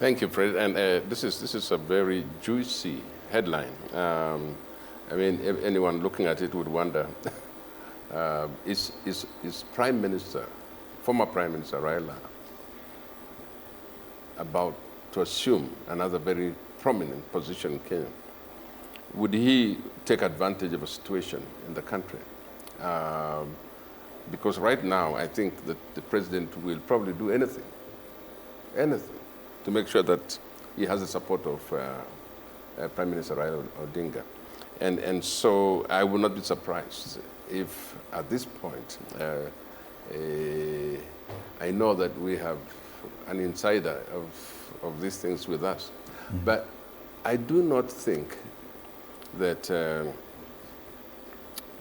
Thank you, Fred. And this is a very juicy headline. I mean, anyone looking at it would wonder, is Prime Minister, former Prime Minister Raila, about to assume another very prominent position in Kenya? Would he take advantage of a situation in the country? Because right now, I think that the president will probably do anything, to make sure that he has the support of Prime Minister Raila Odinga. And so I would not be surprised if at this point, I know that we have an insider of these things with us, but I do not think that the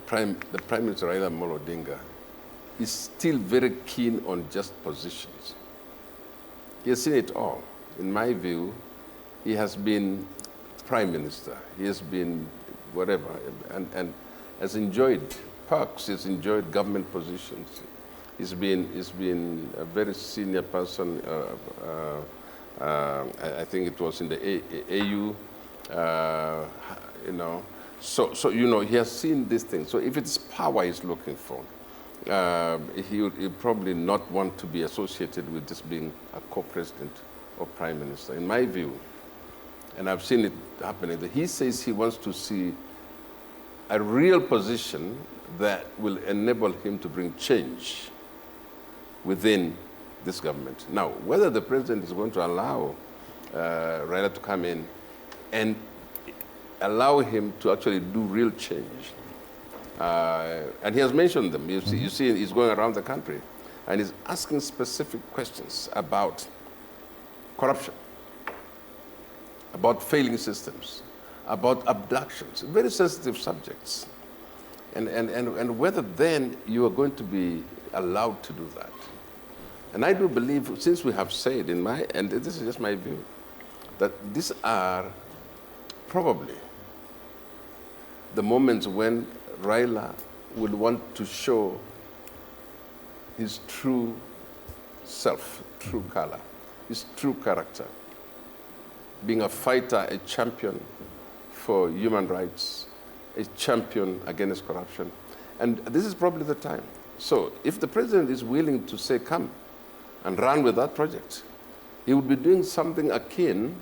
Prime Minister Raila Odinga is still very keen on just positions. He has seen it all. In my view, he has been Prime Minister. He has been whatever, and has enjoyed perks. He's enjoyed government positions. He's been a very senior person. I think it was in the AU. So he has seen these things. So if it's power he's looking for, he'll probably not want to be associated with this being a co-president or prime minister. In my view, and I've seen it happening, that he says he wants to see a real position that will enable him to bring change within this government. Now, whether the president is going to allow Raila to come in and allow him to actually do real change, and he has mentioned them. You see, he's going around the country and he's asking specific questions about corruption, about failing systems, about abductions, very sensitive subjects. And whether then you are going to be allowed to do that. And I do believe, since we have said and this is just my view, that these are probably the moments when Raila will want to show his true self, true color, his true character, being a fighter, a champion for human rights, a champion against corruption. And this is probably the time. So if the president is willing to say, come and run with that project, he would be doing something akin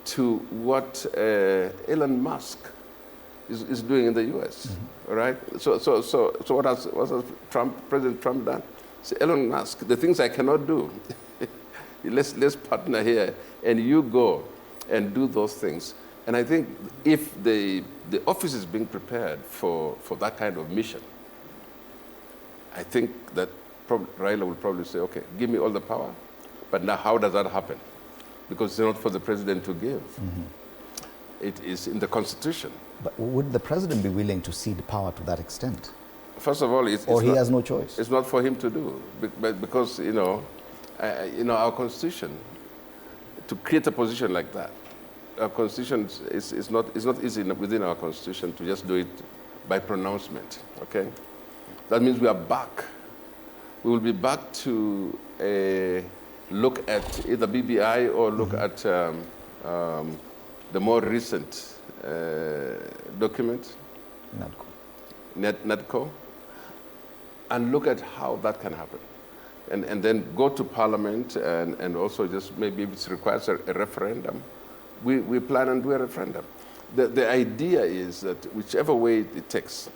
to what Elon Musk is doing in the U.S., right? So what has President Trump done? Say, Elon Musk, the things I cannot do, let's partner here, and you go and do those things. And I think if the office is being prepared for that kind of mission, I think that Raila will probably say, okay, give me all the power, but now how does that happen? Because it's not for the president to give. It is in the Constitution. But would the president be willing to cede power to that extent? First of all, he has no choice. It's not for him to do, because our Constitution, to create a position like that, our Constitution is not easy within our Constitution to just do it by pronouncement. Okay, that means we are back. We will be back to look at either BBI or look at the more recent document, NETCO, and look at how that can happen. And then go to Parliament and also just maybe if it requires a referendum, we plan and do a referendum. The idea is that whichever way it takes,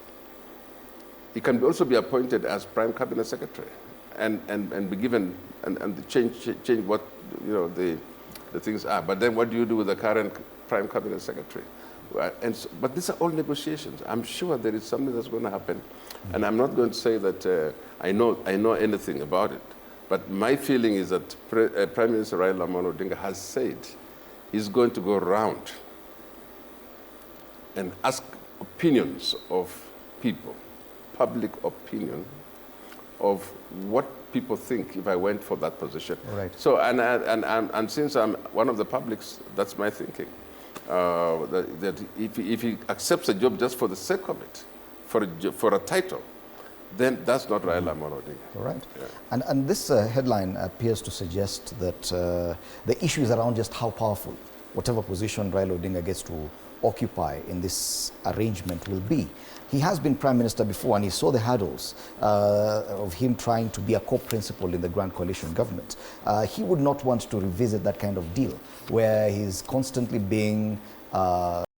he can also be appointed as Prime Cabinet Secretary and be given and change what the things are. But then what do you do with the current Prime Cabinet Secretary? But these are all negotiations. I'm sure there is something that's going to happen. And I'm not going to say that I know anything about it. But my feeling is that Prime Minister Raila Odinga has said he's going to go around and ask opinions of people, public opinion of what people think if I went for that position. Right. So and since I'm one of the publics, that's my thinking. That if he accepts a job just for the sake of it, for a title, then that's not Raila Odinga. All right. Yeah. And this headline appears to suggest that the issue is around just how powerful whatever position Raila Odinga gets to occupy in this arrangement will be. He has been Prime Minister before, and he saw the hurdles of him trying to be a co-principal in the Grand Coalition government. He would not want to revisit that kind of deal where he's constantly being